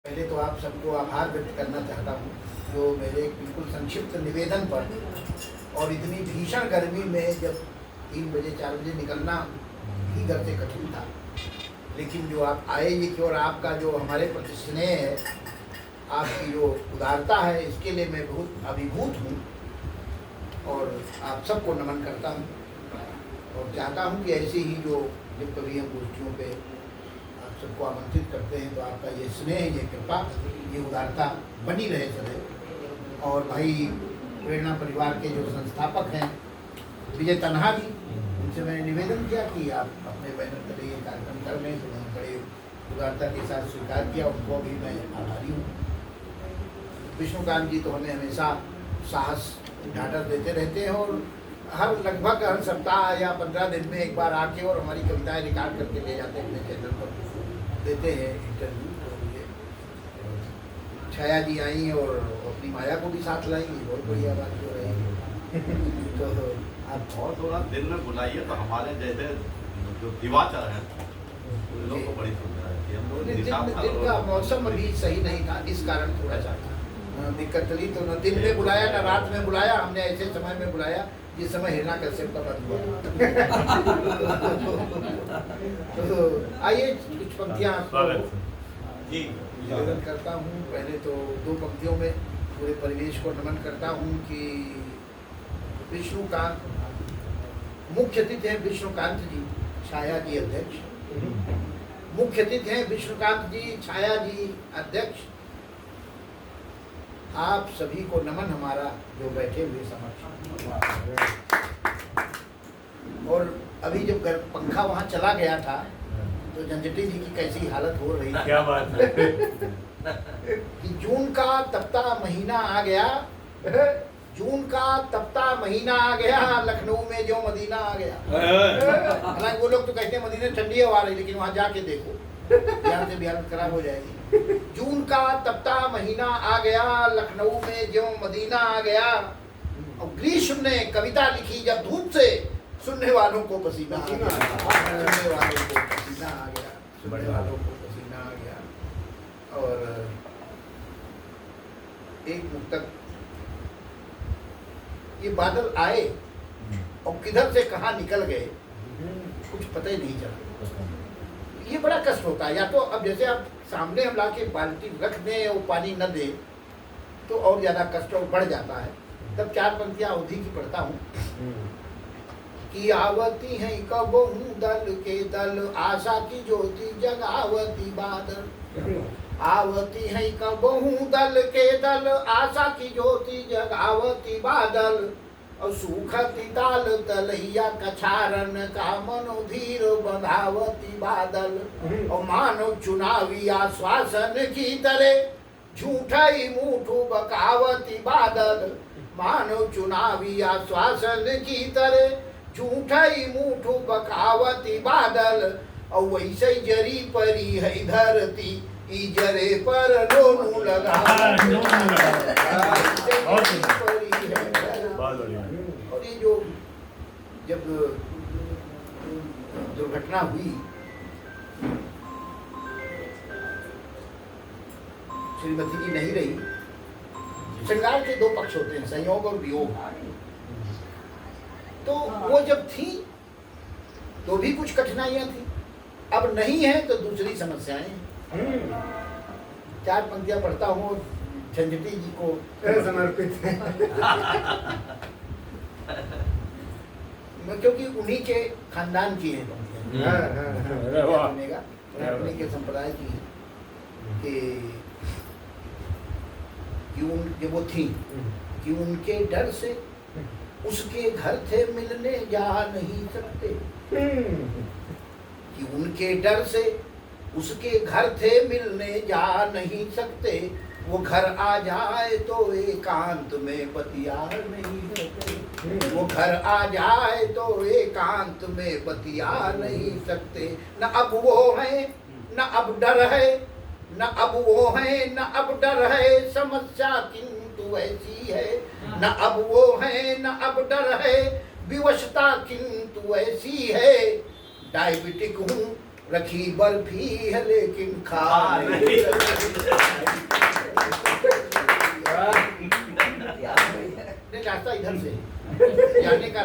पहले तो आप सबको आभार व्यक्त करना चाहता हूँ जो मेरे एक बिल्कुल संक्षिप्त निवेदन पर और इतनी भीषण गर्मी में जब 3 बजे 4 बजे निकलना ही घर से कठिन था, लेकिन जो आप आए ये कि और आपका जो हमारे प्रति स्नेह है, आपकी जो उदारता है, इसके लिए मैं बहुत अभिभूत हूँ और आप सबको नमन करता हूँ और चाहता हूँ कि ऐसे ही जो जब कभी हम गोष्ठियों पे आप सबको आमंत्रित करते हैं तो आपका ये स्नेह, ये कृपा, ये उदारता बनी रहे सदैव। और भाई प्रेरणा परिवार के जो संस्थापक हैं विजय तन्हा जी, उनसे मैंने निवेदन किया कि आप अपने बैनर तले ये कार्यक्रम कर लें, तो उन्होंने बड़े उदारता के साथ स्वीकार किया, उनको भी मैं आभारी हूँ। विष्णुकांत जी तो हमें हमेशा साहस ढाढ़स देते रहते हैं और लगभग हर सप्ताह या 15 दिन में एक बार आके और हमारी कविताएं रिकॉर्ड करके ले जाते हैं, अपने चैनल पर देते हैं इंटरव्यू। तो ये छाया जी आई और अपनी माया को भी साथ लाएंगी, बहुत बढ़िया बात हो रही। तो आप और थोड़ा दिन में बुलाइए तो हमारे जैसे जो दिवाकर हैं उन लोगों को बड़ी सुविधा है। दिन का मौसम अभी सही नहीं था, इस कारण थोड़ा सा दिक्कत चली। तो न दिन में बुलाया न रात में बुलाया, हमने ऐसे समय में बुलाया जिस समय हिरणा कश्यप का बंद हुआ। तो आइए कुछ पंक्तियां जी निवेदन करता हूँ। पहले तो 2 पंक्तियों में पूरे परिवेश को नमन करता हूँ कि विष्णुकांत मुख्य अतिथि हैं, विष्णुकांत जी छाया जी अध्यक्ष। मुख्य अतिथि हैं विष्णुकांत जी छाया जी अध्यक्ष। आप सभी को नमन हमारा जो बैठे हुए समक्ष। और अभी जब पंखा वहाँ चला गया था तो झंझटी जी की कैसी हालत हो रही थी। क्या बात है कि जून का तपता महीना आ गया, जून का तपता महीना आ गया, लखनऊ में जो मदीना आ गया। हालांकि वो लोग तो कहते हैं मदीने ठंडी हवा रही, लेकिन वहाँ जाके देखो यहाँ से भी हालत खराब हो जाएगी। जून का तपता महीना आ गया, लखनऊ में जो मदीना आ गया। और ग्रीष्म ने कविता लिखी जब धूप से, सुनने वालों को पसीना आ गया, सुनने वालों को पसीना आ गया, सुनने वालों को पसीना आ गया। और एक मुक्तक, ये बादल आए और किधर से कहाँ निकल गए कुछ पता ही नहीं चला। ये बड़ा कष्ट होता है। या तो अब जैसे आप सामने हम लाके बाल्टी रख दें और पानी न दे तो और ज्यादा कष्ट और बढ़ जाता है। तब 4 पंक्तियां अवधि की पढ़ता हूँ कि आवती हैं कबहू दल के दल, आशा की ज्योति जगावती बादल। आवती हैं कबहू दल के दल, आशा की ज्योति जगावती बादल। और सूखती ताल तलैया कछारन का मनोधीर बंधावती बादल। और मानो चुनावी आश्वासन की तरह झूठाई मुठू बकावती बादल। मानो चुनावी आश्वासन की तरह झूठाई मुठू बकावती बादल। और वैसे जरी परी है धरती, इजरे पर लोनू लगा। और ये जो जब दुर्घटना हुई, श्रीमती जी नहीं रही। श्रृंगार के 2 पक्ष होते हैं, संयोग और वियोग। तो वो जब थी तो भी कुछ कठिनाइयां थी, अब नहीं है तो दूसरी समस्याएं। 4 पंक्तियां पढ़ता हूँ, झंझटी जी को समर्पित है। क्योंकि उन्हीं के खानदान की है उन्हीं के संप्रदाय की है कि वो थी कि उनके डर से उसके घर थे मिलने जा नहीं सकते। कि उनके डर से उसके घर थे मिलने जा नहीं सकते। वो घर आ जाए तो एकांत में बतिया नहीं सकते। वो घर आ जाए तो एकांत में बतिया नहीं सकते। न अब वो है न अब डर है, न अब वो है न अब डर है, समस्या किंतु ऐसी है। न अब वो है न अब डर है, विवशता किंतु ऐसी है। डायबिटिक हूँ रखी बर्फी है लेकिन खा नहीं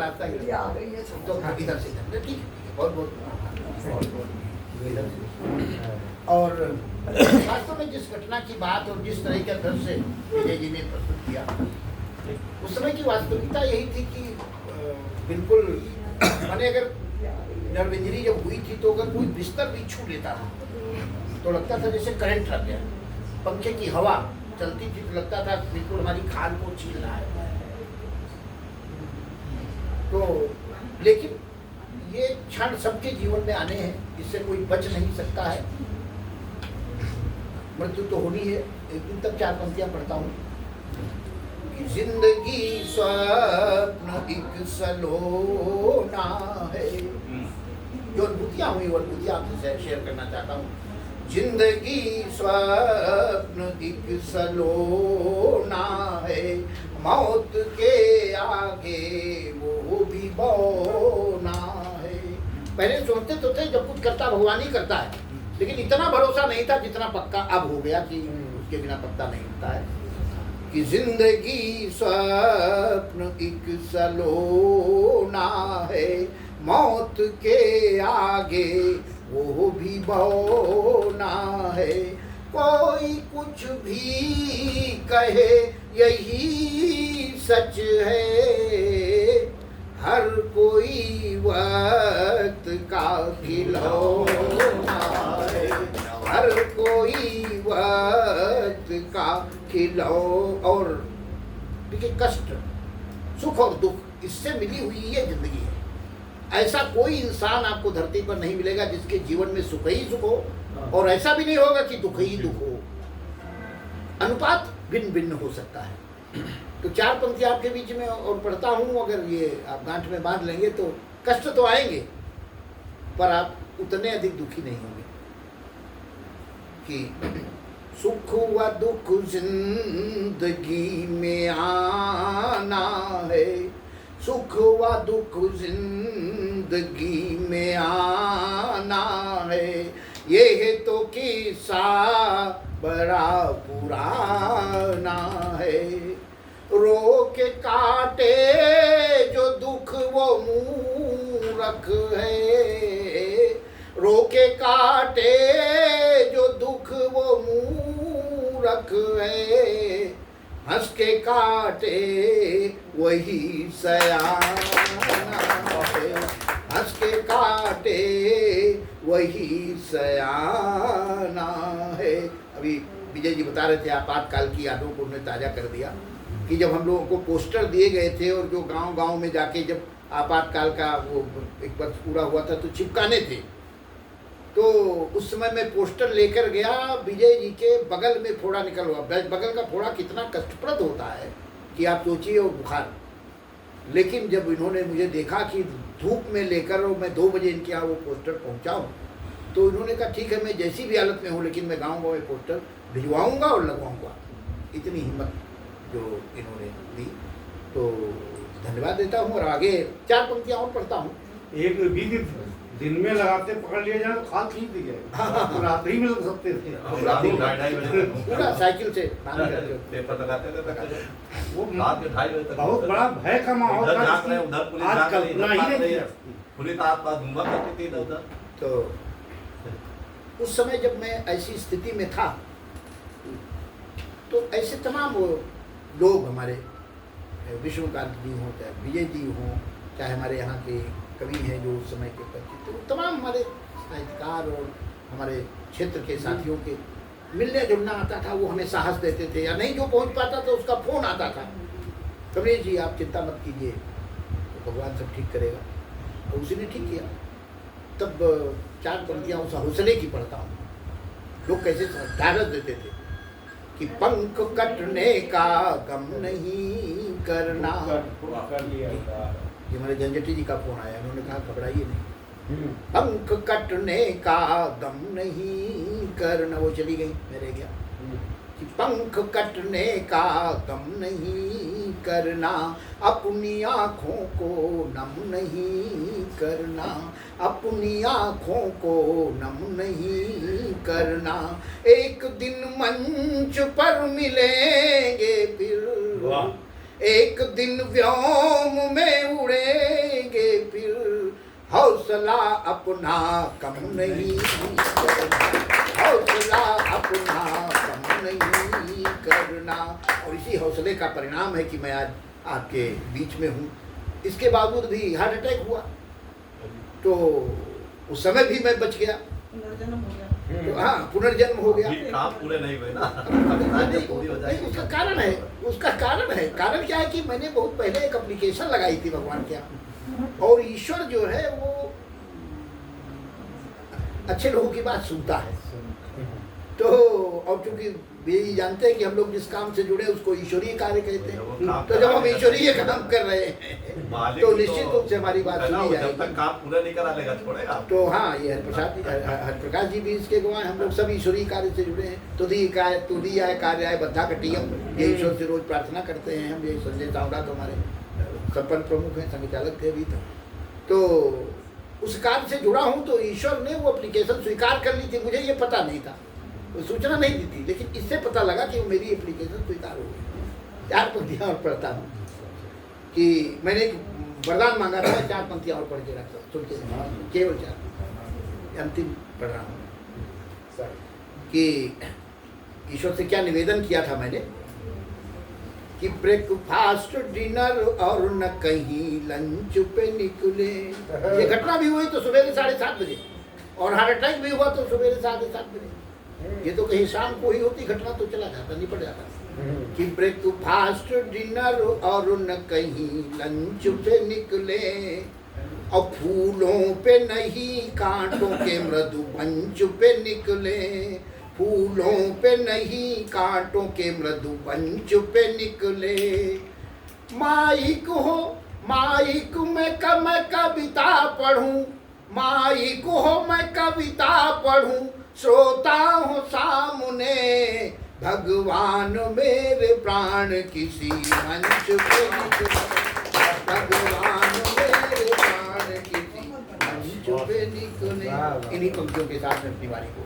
रास्ता ही ये आ गई है तो इधर से इधर ठीक है, बहुत बहुत इधर से। और वास्तव में जिस घटना की बात और जिस तरह के अर्थन से विजय जी ने प्रस्तुत किया, उस समय की वास्तविकता यही थी कि बिल्कुल मैंने अगर नर्व इंजरी जब हुई थी तो अगर कोई बिस्तर भी छू लेता था तो लगता था जैसे करंट लग गया, पंखे की हवा चलती थी तो लगता था बिल्कुल हमारी खाल को छील रहा है। तो लेकिन ये क्षण सबके जीवन में आने हैं, इससे कोई बच नहीं सकता है, मृत्यु तो होनी है। एक दिन तक 4 पंक्तियां पढ़ता हूँ कि जिंदगी स्वप्न एक सलोना है, जो अनुभूतियां हुई वो अनुभूतियां आपसे शेयर करना चाहता हूँ। जिंदगी स्वप्न एक सलोना है, मौत के आगे वो भी बौना है। पहले सोचते तो थे जब कुछ करता भगवान ही करता है, लेकिन इतना भरोसा नहीं था जितना पक्का अब हो गया कि उसके बिना पक्का नहीं होता है। कि जिंदगी स्वप्न एक सलोना है, मौत के आगे वो भी बौना है। कोई कुछ भी कहे यही सच है, हर कोई वक्त का खिलौना है, हर कोई वक्त का खिलौना। और देखिए कष्ट, सुख और दुख इससे मिली हुई ये जिंदगी है। ऐसा कोई इंसान आपको धरती पर नहीं मिलेगा जिसके जीवन में सुख ही सुख हो, और ऐसा भी नहीं होगा कि दुख ही दुख हो। अनुपात भिन्न भिन्न हो सकता है। तो 4 पंक्तियां आपके बीच में और पढ़ता हूं, अगर ये आप गांठ में बांध लेंगे तो कष्ट तो आएंगे पर आप उतने अधिक दुखी नहीं होंगे। कि सुख व दुख जिंदगी में आना है, सुख व दुख जिंदगी में आना है, ये तो किस्सा बड़ा पुराना है। रो के काटे जो दुख वो मूरख है, रो के काटे जो दुख वो मूरख है, हंस के काटे वही सयाना है, हंस के काटे वही सयाना है। अभी विजय जी बता रहे थे आपातकाल की यादों को उन्होंने ताज़ा कर दिया कि जब हम लोगों को पोस्टर दिए गए थे और जो गांव-गांव में जाके जब आपातकाल का वो एक वर्ष पूरा हुआ था तो चिपकाने थे, तो उस समय मैं पोस्टर लेकर गया, विजय जी के बगल में फोड़ा निकल हुआ। बगल का फोड़ा कितना कष्टप्रद होता है कि आप सोचिए, और बुखार। लेकिन जब इन्होंने मुझे देखा कि धूप में लेकर और मैं 2 बजे इनके यहाँ वो पोस्टर पहुँचाऊँ, तो इन्होंने कहा ठीक है मैं जैसी भी हालत में हूँ लेकिन मैं गाँव-गाँव में पोस्टर भिजवाऊँगा और लगवाऊँगा। इतनी हिम्मत जो इन्होंने दी, तो धन्यवाद देता हूँ। और आगे 4 पंक्तियाँ और पढ़ता हूँ। एक भी दिन में लगाते पकड़ लिया जाए तो खाल खींच दी जाए, रात्रि में लग सकते थे। रात को 2:30 बजे पूरा साइकिल से पेपर लगाते थे, वो रात के 2:30 बजे तक बहुत बड़ा भय का माहौल उधर था झांक रहे, उधर पुलिस आज झांक रही, कल्पना इधर ही भाग रही नहीं है। थी। पुलिस आसपास घूमा करती थी इधर उधर। तो उस समय जब मैं ऐसी स्थिति में था तो ऐसे तमाम वो लोग, हमारे विष्णुकांत जी हों, चाहे विजय जी हों, चाहे हमारे यहाँ के कवि हैं जो उस समय के परिचित, तो तमाम हमारे साहित्यकार और हमारे क्षेत्र के साथियों के मिलने जुलना आता था। वो हमें साहस देते थे, या नहीं जो पहुँच पाता था उसका फ़ोन आता था, कमलेश जी आप चिंता मत कीजिए, तो भगवान सब ठीक करेगा। और उसी ने ठीक किया। तब 4 पंक्तियाँ उस हौसले की पढ़ता हूँ। लोग कैसे ढाढ़स देते थे कि पंख कटने का गम नहीं करना। ये हमारे झंझटी जी का फोन आया, उन्होंने कहा घबराइए नहीं, पंख कटने का गम नहीं करना। वो चली गई, मैं रह गया कि पंख कटने का गम नहीं करना, अपनी आँखों को नम नहीं करना, अपनी आँखों को नम नहीं करना। एक दिन मंच पर मिलेंगे फिर, एक दिन व्योम में उड़ेंगे फिर हौसला अपना कम नहीं करना, हौसला अपना कम नहीं करना। और इसी हौसले का परिणाम है कि मैं आज आपके बीच में हूँ। इसके बावजूद भी हार्ट अटैक हुआ, तो उस समय भी मैं बच गया, पुनर्जन्म हो गया। तो हाँ पुनर्जन्म हो गया। अभी काम पूरे नहीं हुए ना। नहीं, पूरी हो नहीं, जाएगी। उसका कारण है, उसका कारण है। कारण क्या है कि मैंने बहुत पहले एक एप्लीकेशन लगाई थी भगवान के यहाँ, और ईश्वर जो है वो अच्छे लोगों की बात सुनता है। तो और चूंकि ये जानते हैं कि हम लोग जिस काम से जुड़े उसको ईश्वरीय कार्य कहते हैं, तो जब हम ईश्वरीय काम कर रहे हैं मालिक तो निश्चित रूप से हमारी बात है ना, सुनी वो जब तक जाएगी। काम पूरा नहीं करा लेगा छोड़ेगा। तो हाँ, ये हरिप्रकाश जी भी इसके गवाह हैं। हम लोग सब ईश्वरीय कार्य से जुड़े हैं। तुदी आय कार्य आय बद्धा कटियम, ये ईश्वर से रोज प्रार्थना करते हैं हम। ये संजय चावड़ा तो हमारे संपन्न प्रमुख हैं, संचालक थे अभी तक। तो उस कार्य से जुड़ा हूँ, तो ईश्वर ने वो एप्लीकेशन स्वीकार कर ली थी। मुझे ये पता नहीं था, सूचना नहीं दी थी, लेकिन इससे पता लगा कि वो मेरी एप्लीकेशन स्वीकार हो गई। 4 पंक्तियाँ और पढ़ता हूँ कि मैंने एक वरदान मांगा था, 4 पंक्तियाँ और पढ़ के रखता, सुन के केवल 4, अंतिम पढ़ रहा हूँ कि ईश्वर से क्या निवेदन किया था मैंने कि ब्रेकफास्ट डिनर और न कहीं लंच पे निकले। ये घटना भी हुई तो सवेरे 7:30 बजे, और हार्ट अटैक भी हुआ तो सवेरे 7:30 बजे। ये तो कहीं शाम को ही होती घटना, तो चला जाता, निपट जाता कि ब्रेकफास्ट डिनर और न कहीं लंच पे निकले, और फूलों पे नहीं कांटों के मृदु पंच पे निकले, फूलों पे नहीं कांटों के मृदु पंच पे निकले। माइक हो माइक में मैं कविता पढ़ूं, माइक हो मैं कविता पढ़ूं, श्रोता हो सामने भगवान मेरे प्राण किसी मंच पे निकले, भगवान मेरे प्राण किसी मंच पे निकले। इन्हीं पंक्तियों के साथ में अपनी वाणी को